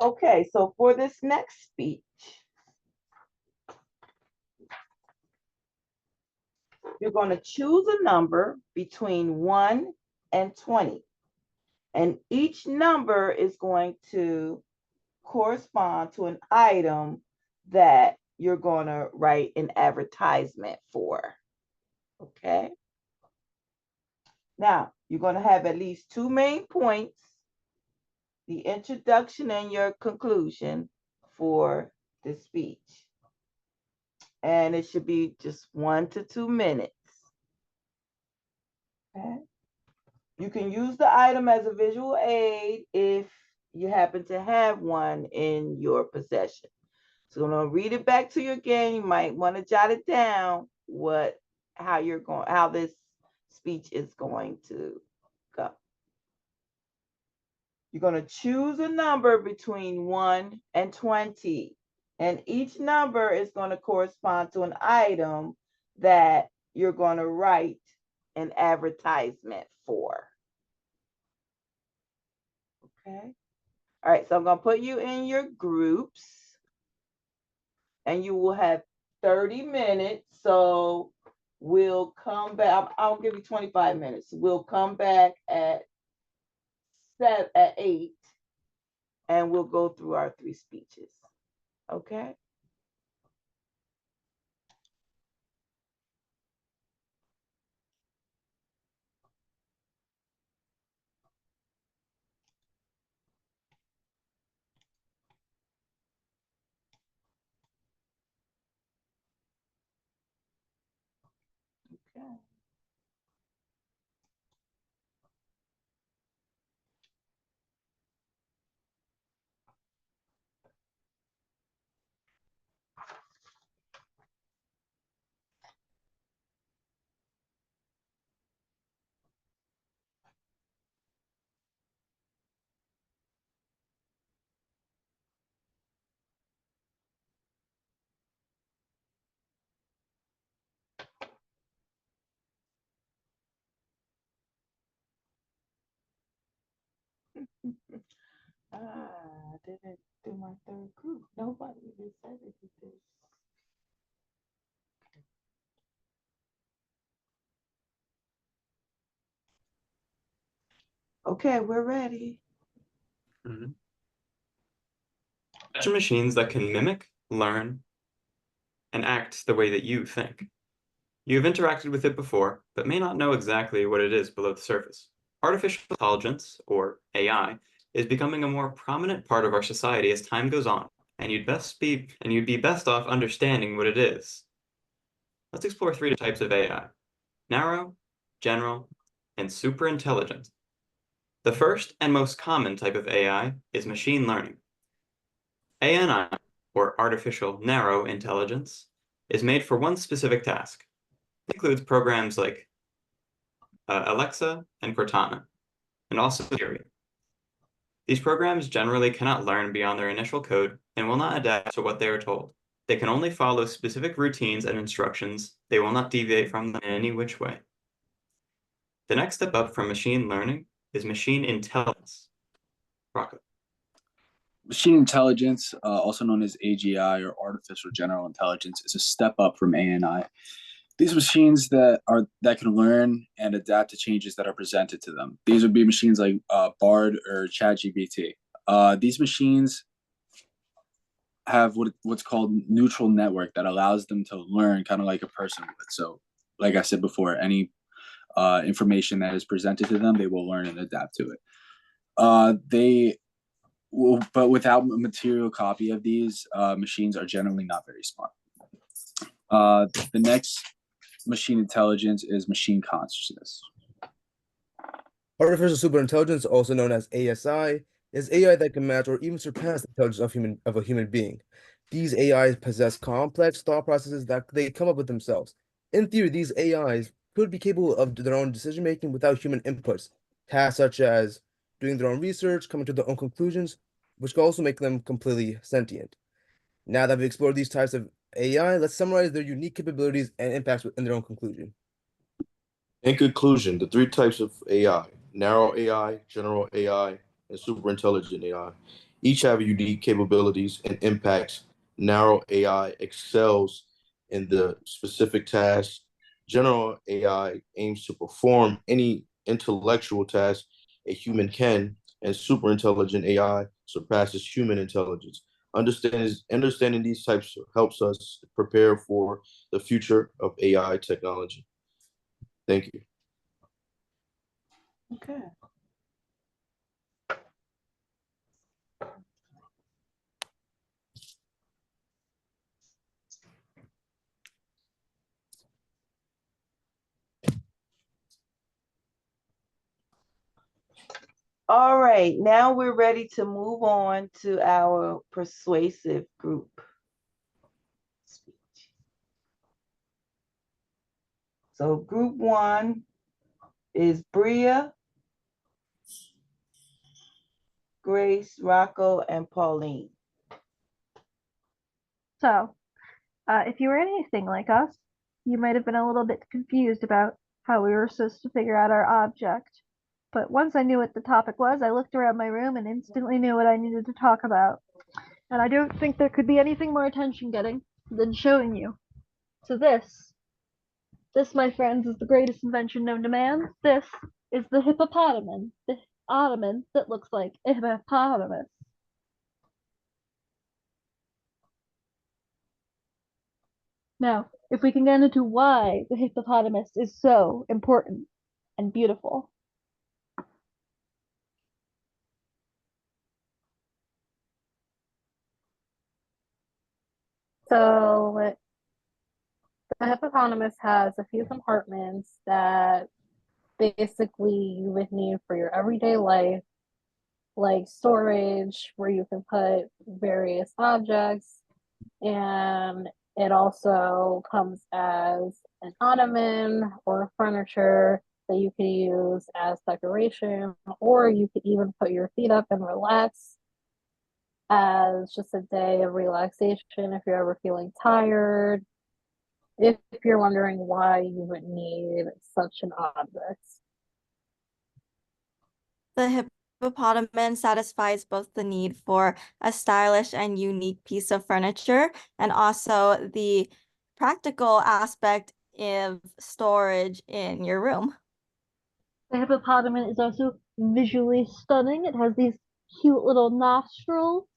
Okay, so for this next speech, you're going to choose a number between 1 and 20. And each number is going to correspond to an item that you're going to write an advertisement for. Okay. Now, you're going to have at least 2 main points, the introduction and your conclusion for the speech. And it should be just 1 to 2 minutes. Okay. You can use the item as a visual aid if you happen to have one in your possession. So I'm going to read it back to you again. You might want to jot it down how this speech is going to go. You're going to choose a number between 1 and 20. And each number is going to correspond to an item that you're going to write an advertisement for. Okay. All right, so I'm going to put you in your groups. And you will have 30 minutes. So we'll come back. I'll give you 25 minutes. We'll come back at 8, and we'll go through our 3 speeches. Okay? Okay. I didn't do my 3rd group. Nobody even said it did this. Okay, we're ready. Imagine machines that can mimic, learn, and act the way that you think. You have interacted with it before, but may not know exactly what it is below the surface. Artificial intelligence, or AI, is becoming a more prominent part of our society as time goes on, and you'd be best off understanding what it is. Let's explore 3 types of AI: narrow, general, and superintelligent. The first and most common type of AI is machine learning. ANI, or artificial narrow intelligence, is made for one specific task. It includes programs like Alexa and Cortana, and also Siri. These programs generally cannot learn beyond their initial code and will not adapt to what they are told. They can only follow specific routines and instructions. They will not deviate from them in any which way. The next step up from machine learning is machine intelligence. Rocco. Machine intelligence, also known as AGI or artificial general intelligence, is a step up from ANI. These machines that can learn and adapt to changes that are presented to them. These would be machines like Bard or ChatGPT. These machines have what's called neutral network that allows them to learn kind of like a person would. So, like I said before, any information that is presented to them, they will learn and adapt to it. But without a material copy of these, machines are generally not very smart. The next machine intelligence is machine consciousness. Artificial superintelligence, also known as ASI, is AI that can match or even surpass the intelligence of a human being. These AIs possess complex thought processes that they come up with themselves. In theory, these AIs could be capable of their own decision-making without human inputs. Tasks such as doing their own research, coming to their own conclusions, which can also make them completely sentient. Now that we've explored these types of AI, let's summarize their unique capabilities and impacts in their own conclusion. In conclusion, the 3 types of AI: narrow AI, general AI, and superintelligent AI. Each have unique capabilities and impacts. Narrow AI excels in the specific task. General AI aims to perform any intellectual task a human can, and superintelligent AI surpasses human intelligence. Understanding these types helps us prepare for the future of AI technology. Thank you. Okay. All right, now we're ready to move on to our persuasive group speech. So group 1 is Bria, Grace, Rocco, and Pauline. So, if you were anything like us, you might have been a little bit confused about how we were supposed to figure out our object. But once I knew what the topic was, I looked around my room and instantly knew what I needed to talk about. And I don't think there could be anything more attention-getting than showing you. So this, my friends, is the greatest invention known to man. This is the hippopotamus, the ottoman that looks like a hippopotamus. Now, if we can get into why the hippopotamus is so important and beautiful. So the hippopotamus has a few compartments that basically you would need for your everyday life, like storage where you can put various objects, and it also comes as an ottoman or furniture that you can use as decoration, or you could even put your feet up and relax as just a day of relaxation if you're ever feeling tired, if you're wondering why you would need such an object. The hippopotamus satisfies both the need for a stylish and unique piece of furniture and also the practical aspect of storage in your room. The hippopotamus is also visually stunning. It has these cute little nostrils,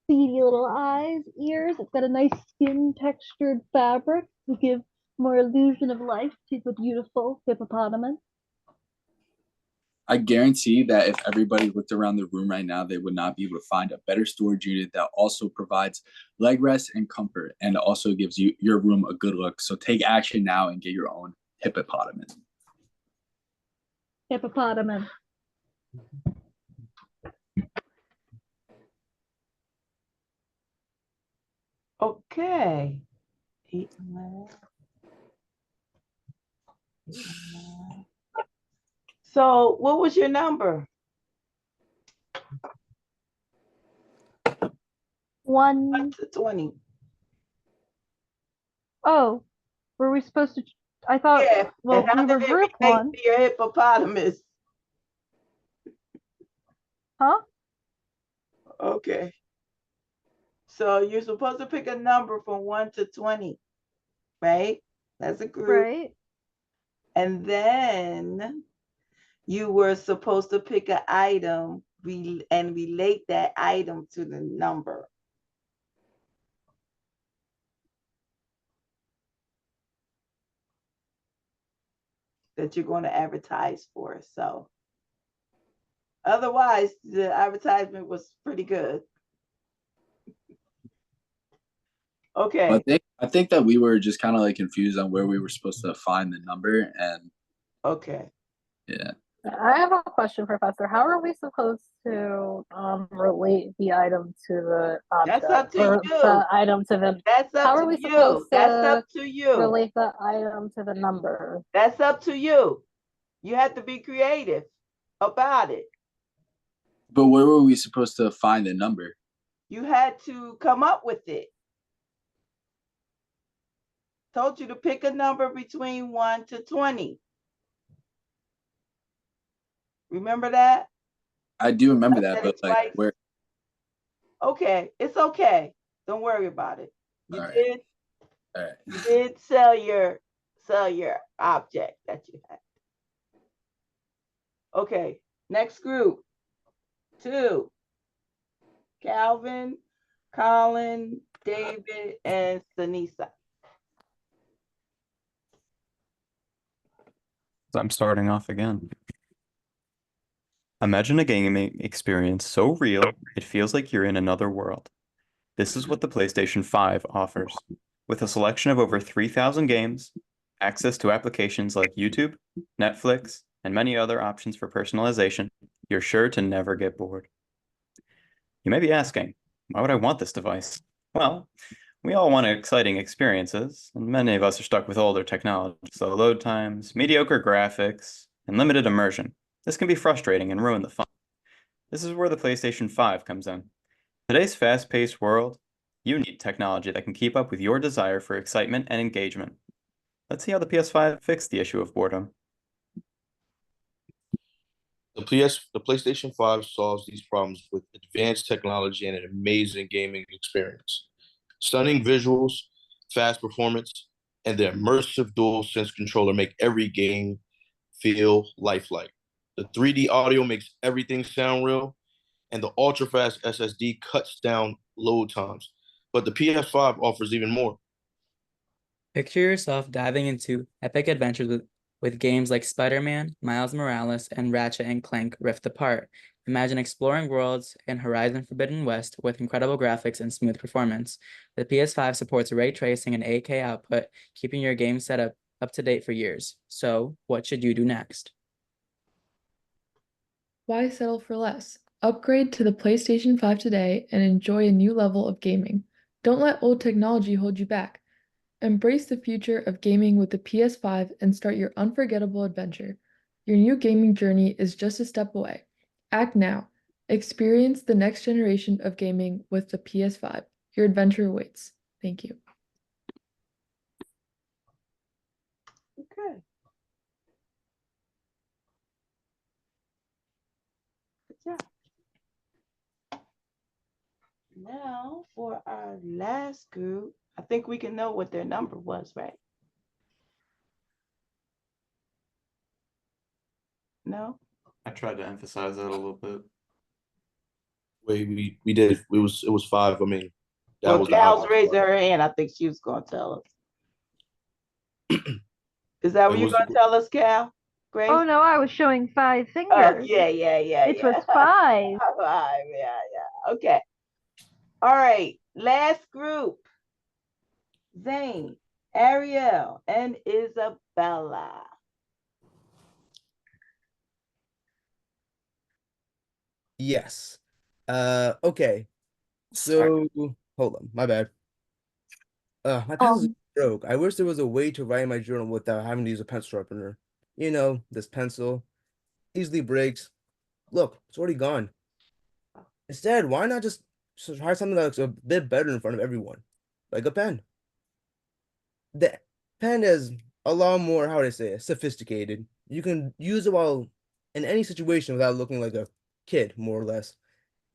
beady little eyes, ears. It's got a nice skin textured fabric to give more illusion of life to the beautiful hippopotamus. I guarantee that if everybody looked around the room right now, they would not be able to find a better storage unit that also provides leg rest and comfort and also gives you your room a good look. So take action now and get your own hippopotamus. Hippopotamus. Okay. So what was your number? 1 to 20. Oh, were we supposed to? I thought. Yeah. Well, we were group 1. Your hippopotamus. Huh? Okay. So you're supposed to pick a number from 1 to 20, right? That's a group. Right. And then you were supposed to pick an item and relate that item to the number. That you're going to advertise for. So otherwise, the advertisement was pretty good. Okay. I think that we were just kind of like confused on where we were supposed to find the number, and okay. Yeah. I have a question, Professor. How are we supposed to relate the item to the object? That's up to you. The item to the. That's up how to are we you. Supposed to That's up to you. Relate the item to the number. That's up to you. You have to be creative about it. But where were we supposed to find the number? You had to come up with it. Told you to pick a number between 1 to 20. Remember that? I do remember that, but like where? Okay, it's okay. Don't worry about it. You All right. did All right. you did sell your object that you had. Okay, next group. 2. Calvin, Colin, David, and Sanisa. I'm starting off again. Imagine a gaming experience so real, it feels like you're in another world. This is what the PlayStation 5 offers. With a selection of over 3,000 games, access to applications like YouTube, Netflix, and many other options for personalization, you're sure to never get bored. You may be asking, why would I want this device? Well, we all want exciting experiences, and many of us are stuck with older technology, slow load times, mediocre graphics, and limited immersion. This can be frustrating and ruin the fun. This is where the PlayStation 5 comes in. Today's fast-paced world, you need technology that can keep up with your desire for excitement and engagement. Let's see how the PS5 fixed the issue of boredom. The PlayStation 5 solves these problems with advanced technology and an amazing gaming experience. Stunning visuals, fast performance, and the immersive DualSense controller make every game feel lifelike. The 3D audio makes everything sound real, and the ultra-fast SSD cuts down load times. But the PS5 offers even more. Picture yourself diving into epic adventures with games like Spider-Man, Miles Morales, and Ratchet and Clank Rift Apart. Imagine exploring worlds in Horizon Forbidden West with incredible graphics and smooth performance. The PS5 supports ray tracing and 8K output, keeping your game setup up to date for years. So, what should you do next? Why settle for less? Upgrade to the PlayStation 5 today and enjoy a new level of gaming. Don't let old technology hold you back. Embrace the future of gaming with the PS5 and start your unforgettable adventure. Your new gaming journey is just a step away. Act now. Experience the next generation of gaming with the PS5. Your adventure awaits. Thank you. Okay. Good job. Now for our last group, I think we can know what their number was, right? No? I tried to emphasize that a little bit. Wait, we did. It was 5. I mean, that Well, was Cal's the raising her hand. I think she was going to tell us. Is that what you're going to tell us, Cal? Grace? Oh no, I was showing 5 Oh, fingers. yeah. It was 5. 5, yeah. Okay. All right. Last group. Zane, Ariel, and Isabella. Yes. Okay. So hold on, my bad. My pencil's broke. I wish there was a way to write in my journal without having to use a pencil sharpener. You know, this pencil easily breaks. Look, it's already gone. Instead, why not just try something that's a bit better in front of everyone? Like a pen. The pen is a lot more, how would I say it, sophisticated. You can use it while in any situation without looking like a kid, more or less.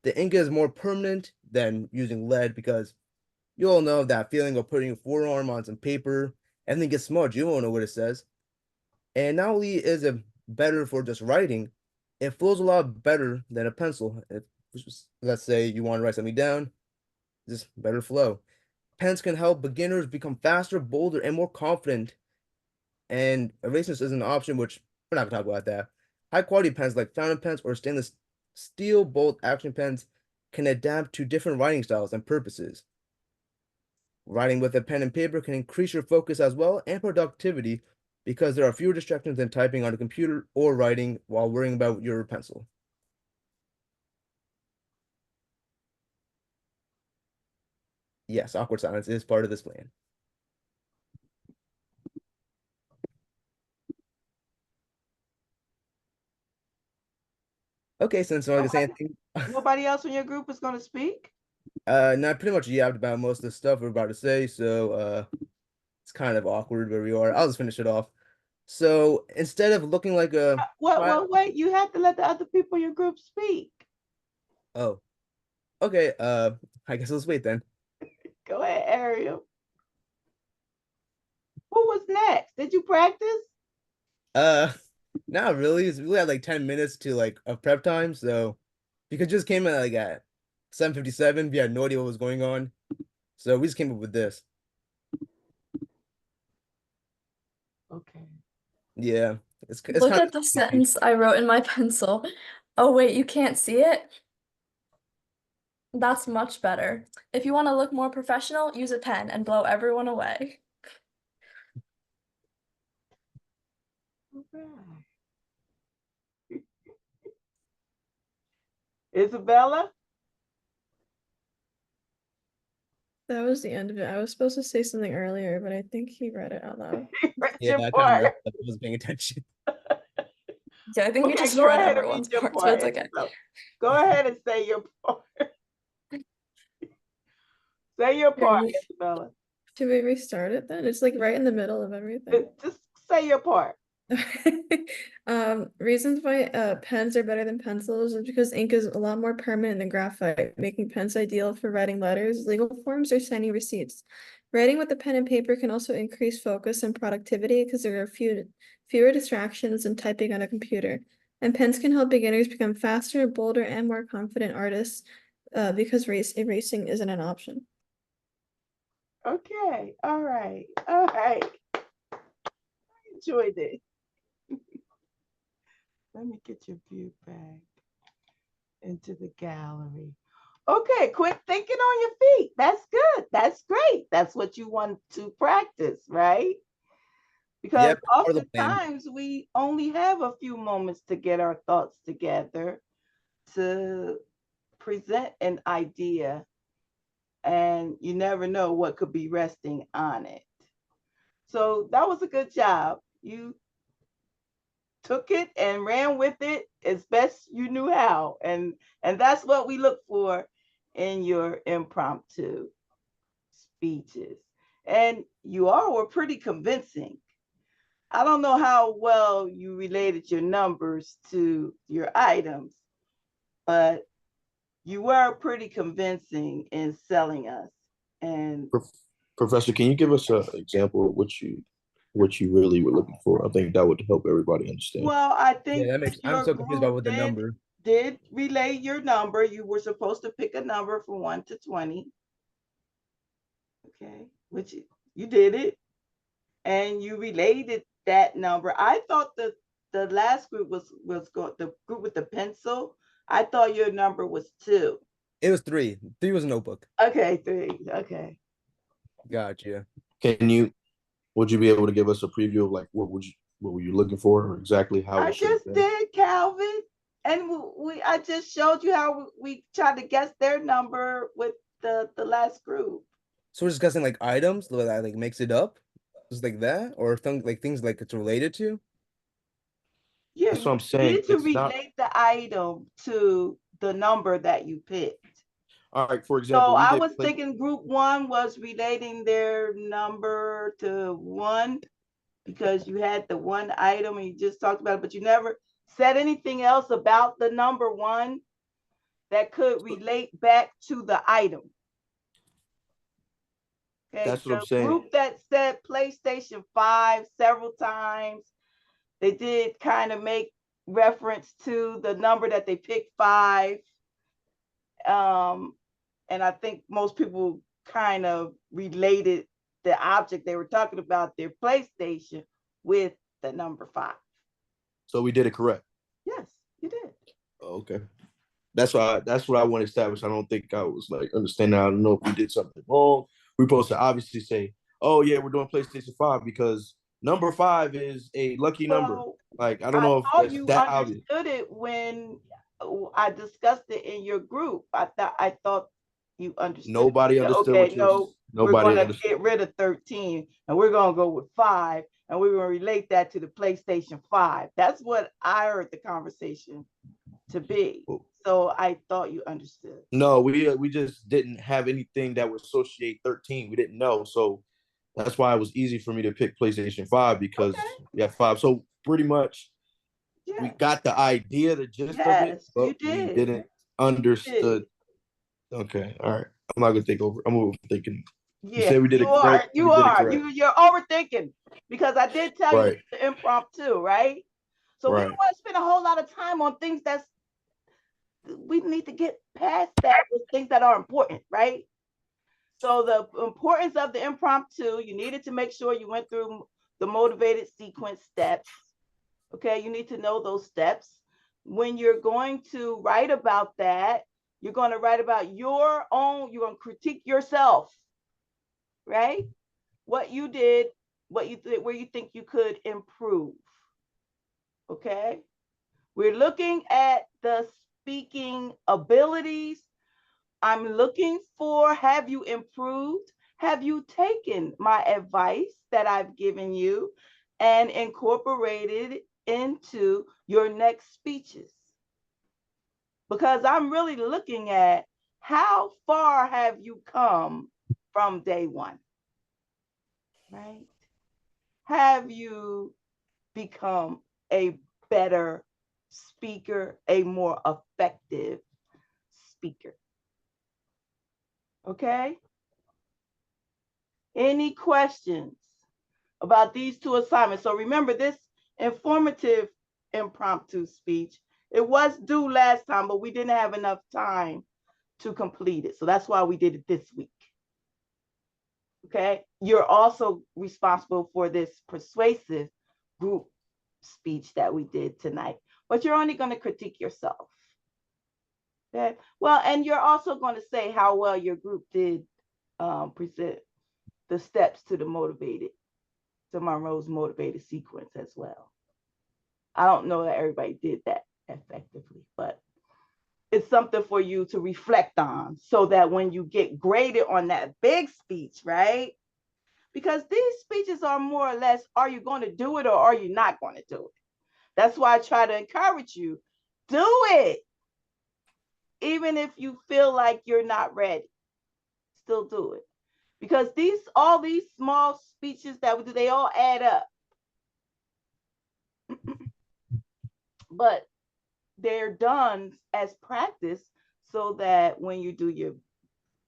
The ink is more permanent than using lead because you all know that feeling of putting your forearm on some paper, everything gets smudged, you won't know what it says. And not only is it better for just writing, it flows a lot better than a pencil. If, let's say you want to write something down, just better flow. Pens can help beginners become faster, bolder, and more confident. And eraseness is an option, which we're not gonna talk about that. High quality pens like fountain pens or stainless steel bolt action pens can adapt to different writing styles and purposes. Writing with a pen and paper can increase your focus as well and productivity because there are fewer distractions than typing on a computer or writing while worrying about your pencil. Yes, awkward silence is part of this plan. Okay, since I'm not gonna say anything, Nobody else in your group is going to speak? no, pretty much yapped about most of the stuff we're about to say, so it's kind of awkward where we are. I'll just finish it off. So instead of looking like a Wait, you have to let the other people in your group speak. oh, Okay, I guess let's wait then. Go ahead, Ariel. Who was next? Did you practice? Not really. We really had like 10 minutes to like of prep time, so because just came at like at 7:57, we had no idea what was going on. So we just came up with this. Okay. Yeah. It's Look kind at the sentence I wrote in my pencil. Oh, wait, you can't see it? That's much better. If you want to look more professional, use a pen and blow everyone away. All right. Isabella? That was the end of it. I was supposed to say something earlier, but I think he read it out loud. Yeah, I kind of messed up. I was paying attention. Yeah, I think we Okay, just go read ahead and everyone's read your parts, but part. it's okay. Isabella. Go ahead and say your part. Say your part, Isabella. Should we restart it then? It's like right in the middle of everything. Just say your part. Reasons why pens are better than pencils is because ink is a lot more permanent than graphite, making pens ideal for writing letters, legal forms, or signing receipts. Writing with a pen and paper can also increase focus and productivity because there are fewer distractions than typing on a computer. And pens can help beginners become faster, bolder, and more confident artists because erasing isn't an option. Okay. All right. All right. I enjoyed it. Let me get your view back into the gallery. Okay, quit thinking on your feet. That's good. That's great. That's what you want to practice, right? Because Yep, part of the plan. oftentimes we only have a few moments to get our thoughts together to present an idea, and you never know what could be resting on it. So that was a good job. You took it and ran with it as best you knew how, and that's what we look for in your impromptu speeches. And you all were pretty convincing. I don't know how well you related your numbers to your items, but you were pretty convincing in selling us. And Professor, can you give us an example of what you really were looking for? I think that would help everybody understand. well, I think Yeah, that makes. I'm your so confused about group what the number. did relay your number. You were supposed to pick a number from 1 to 20. Okay, which you did it, and you related that number. I thought the last group was the group with the pencil. I thought your number was 2. It was 3. 3 was a notebook. Okay, 3. Okay. Gotcha. Would you be able to give us a preview of like what were you looking for, or exactly how I it should have just been? did, Calvin, and I just showed you how we tried to guess their number with the last group. So we're discussing like items that like makes it up, just like that, or things like it's related to. Yeah, That's what I'm you saying. need to It's not relate the item to the number that you picked. all right. For example, So we I did was thinking group 1 was relating their number to 1 because you had the one item and you just talked about it, but you never said anything else about the number 1 that could relate back to the item. Okay, That's what I'm the saying. group that said PlayStation 5 several times, they did kind of make reference to the number that they picked 5. And I think most people kind of related the object they were talking about, their PlayStation, with the number 5. So we did it correct. Yes, you did. Okay. That's what I want to establish. I don't think I was like understanding. I don't know if we did something wrong. We're supposed to obviously say, oh yeah, we're doing PlayStation 5 because number 5 is a lucky number. Like I don't know if thought that's you that obvious. understood it when I discussed it in your group. I thought you understood. Nobody understood. Okay, no, we're going to understood. get rid of 13 and we're going to go with 5 and we're going to relate that to the PlayStation 5. That's what I heard the conversation to be. So I thought you understood. No, we just didn't have anything that would associate 13. We didn't know, so that's why it was easy for me to pick PlayStation 5 because we have 5. So pretty much, we got the idea, the gist of it, but we didn't understood Okay, all right. I'm not gonna take over. I'm overthinking. You Yeah, said we did you it correct. are. You We did it are. correct. You're overthinking because I did tell you Right. the impromptu, right? So we don't Right. want to spend a whole lot of time on things that's we need to get past that with things that are important, right? So the importance of the impromptu, you needed to make sure you went through the motivated sequence steps. Okay, you need to know those steps. When you're going to write about that, you're going to write about your own, you're going to critique yourself, right? What you did, what you did, where you think you could improve. Okay, we're looking at the speaking abilities. I'm looking for, have you improved? Have you taken my advice that I've given you and incorporated into your next speeches? Because I'm really looking at how far have you come from day one, right? Have you become a better speaker, a more effective speaker? Okay? Any questions about these two assignments? So remember this informative impromptu speech, it was due last time, but we didn't have enough time to complete it. So that's why we did it this week. Okay? You're also responsible for this persuasive group speech that we did tonight, but you're only going to critique yourself. Okay? Well, and you're also going to say how well your group did present the steps to Monroe's motivated sequence as well. I don't know that everybody did that effectively, but it's something for you to reflect on so that when you get graded on that big speech, right? Because these speeches are more or less, are you going to do it or are you not going to do it? That's why I try to encourage you, do it. Even if you feel like you're not ready, still do it. Because all these small speeches that we do, they all add up. But they're done as practice so that when you do your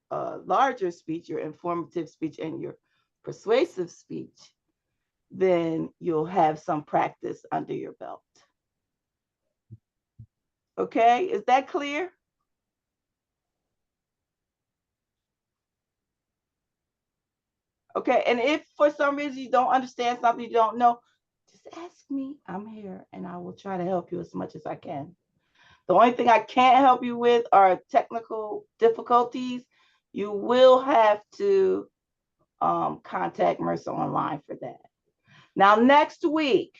larger speech, your informative speech and your persuasive speech, then you'll have some practice under your belt. Okay, is that clear? Okay, and if for some reason you don't understand something, you don't know, just ask me. I'm here and I will try to help you as much as I can. The only thing I can't help you with are technical difficulties. You will have to contact Mercer Online for that. Now, next week,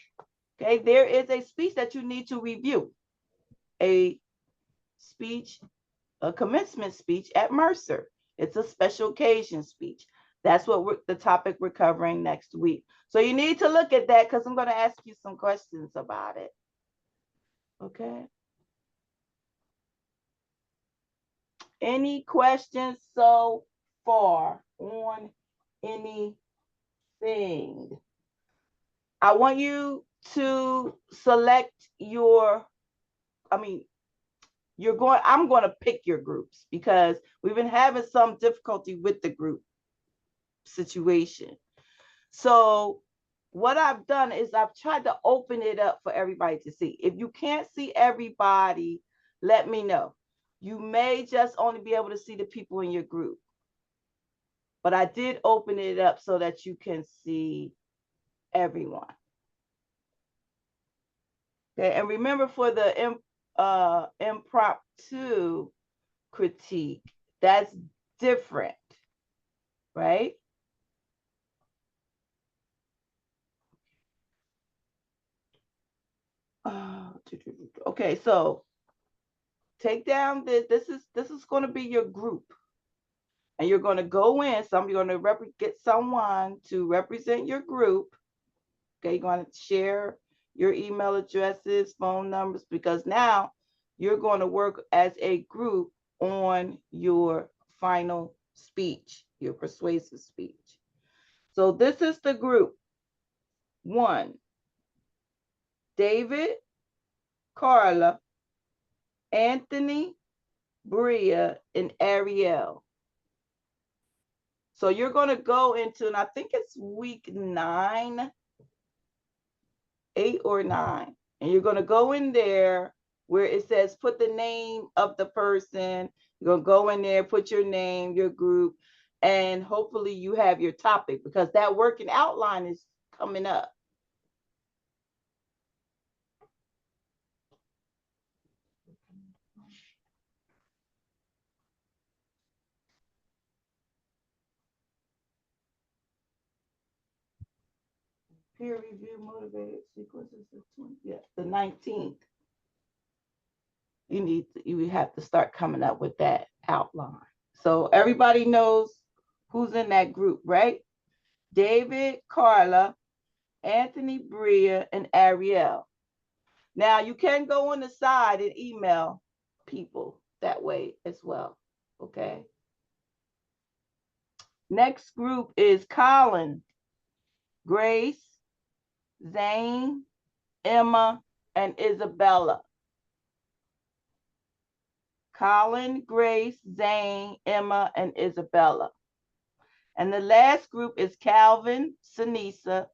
okay, there is a speech that you need to review. A speech, a commencement speech at Mercer. It's a special occasion speech. That's what the topic we're covering next week. So you need to look at that because I'm going to ask you some questions about it. Okay. Any questions so far on anything? I want you to select I'm going to pick your groups because we've been having some difficulty with the group situation. So what I've done is I've tried to open it up for everybody to see. If you can't see everybody, let me know. You may just only be able to see the people in your group. But I did open it up so that you can see everyone. Okay, and remember for the impromptu critique, that's different, right? Okay, so take down this is going to be your group, and you're going to go in. You're going to get someone to represent your group. Okay, you're going to share your email addresses, phone numbers, because now you're going to work as a group on your final speech, your persuasive speech. So this is the group. 1, David, Carla, Anthony, Bria, and Ariel. So you're going to go into, and I think it's week 9, 8 or 9. And you're going to go in there where it says put the name of the person. You're going to go in there, put your name, your group, and hopefully you have your topic, because that working outline is coming up. Peer review motivated sequences of 20, yeah, the 19th. You have to start coming up with that outline. So everybody knows who's in that group, right? David, Carla, Anthony, Bria, and Ariel. Now you can go on the side and email people that way as well. Okay. Next group is Colin, Grace, Zane, Emma, and Isabella. Colin, Grace, Zane, Emma, and Isabella. And the last group is Calvin, Sanisa,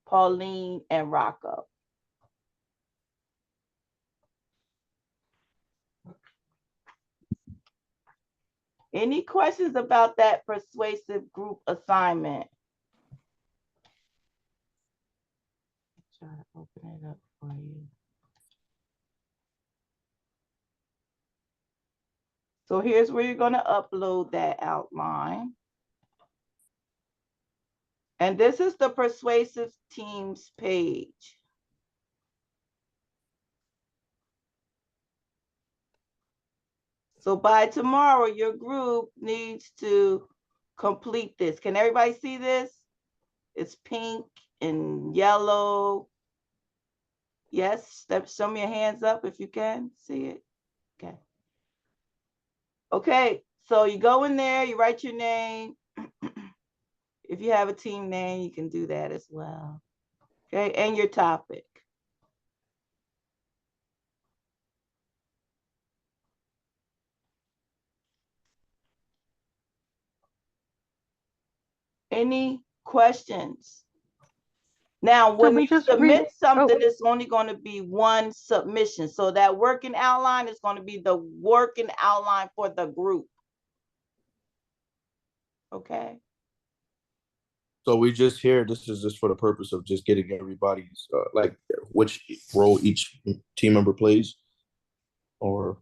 Pauline, and Rocco. Any questions about that persuasive group assignment? Try to open it up for you. So here's where you're going to upload that outline. And this is the Persuasive Teams page. So by tomorrow, your group needs to complete this. Can everybody see this? It's pink and yellow. Yes, show me your hands up if you can see it. Okay. Okay, so you go in there, you write your name. If you have a team name, you can do that as well. Okay, and your topic. Any questions? Now, when you submit something, it's only going to be one submission. So that working outline is going to be the working outline for the group. Okay. So we just here, this is just for the purpose of just getting everybody's, like which role each team member plays, or?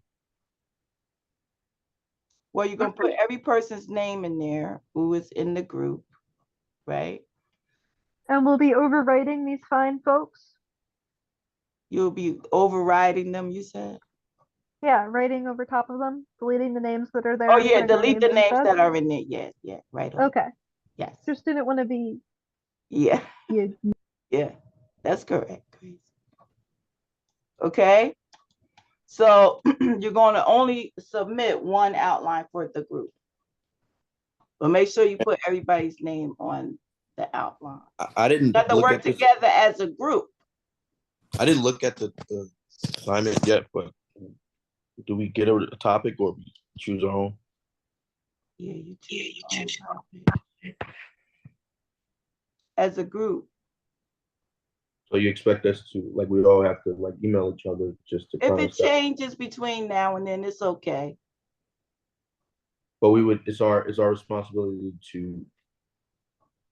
Well, you're going to put every person's name in there who is in the group, right? And we'll be overwriting these fine folks? You'll be overriding them, you said? Yeah, writing over top of them, deleting the names that are there. Oh, yeah, delete the names that are in there. Yeah, right. Okay. Yes. Just didn't want to be. Yeah. Yeah, that's correct. Okay. So you're going to only submit one outline for the group. But make sure you put everybody's name on the outline. I didn't you have to look work at this. together as a group. I didn't look at the assignment yet, but do we get a topic or we choose our own? Yeah, you choose as a group. So you expect us to, like, we all have to like email each other just to. If it changes between now and then, it's okay. But we would. It's our responsibility to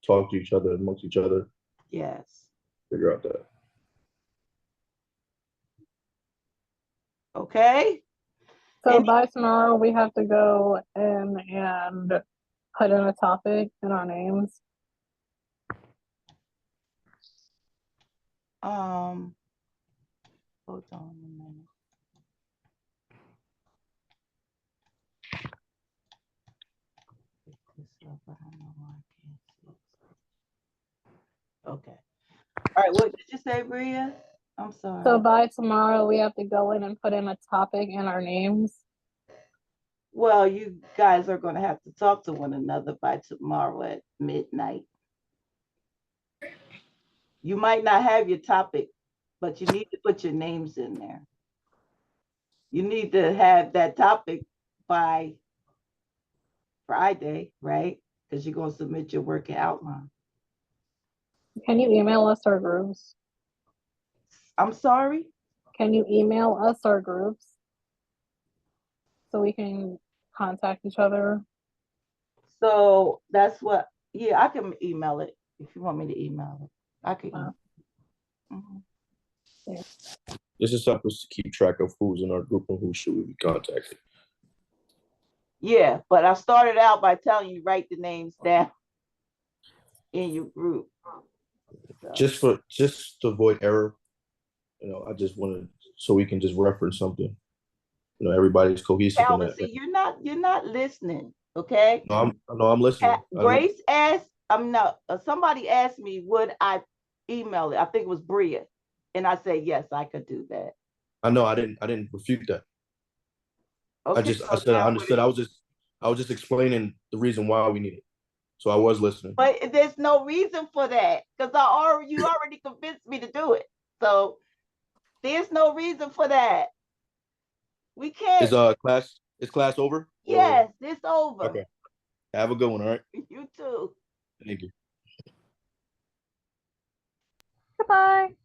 talk to each other amongst each other. Yes. Figure out that. Okay. So by tomorrow, we have to go in and put in a topic and our names. Hold on a minute. Okay. All right. What did you say, Bria? I'm sorry. So by tomorrow, we have to go in and put in a topic and our names. Well, you guys are going to have to talk to one another by tomorrow at midnight. You might not have your topic, but you need to put your names in there. You need to have that topic by Friday, right? Because you're going to submit your working outline. Can you email us our groups? I'm sorry? Can you email us our groups so we can contact each other? So that's what, yeah, I can email it if you want me to email it. I can email it. Yeah. This is help us to keep track of who's in our group and who should we be contacting. Yeah, but I started out by telling you write the names down in your group. So. Just to avoid error, I just wanted so we can just reference something. Everybody's cohesive in Calvin, that. see, you're not listening, okay? No, I'm listening. Grace asked, somebody asked me, would I email it? I think it was Bria. And I said, yes, I could do that. I know I didn't refute that. Okay, I said I understood. I was just explaining the reason why we need it. So I was listening. But there's no reason for that because you already convinced me to do it. So there's no reason for that. We can't. Is class over? Yes, it's over. Okay. Have a good one, all right? You too. Thank you. Goodbye.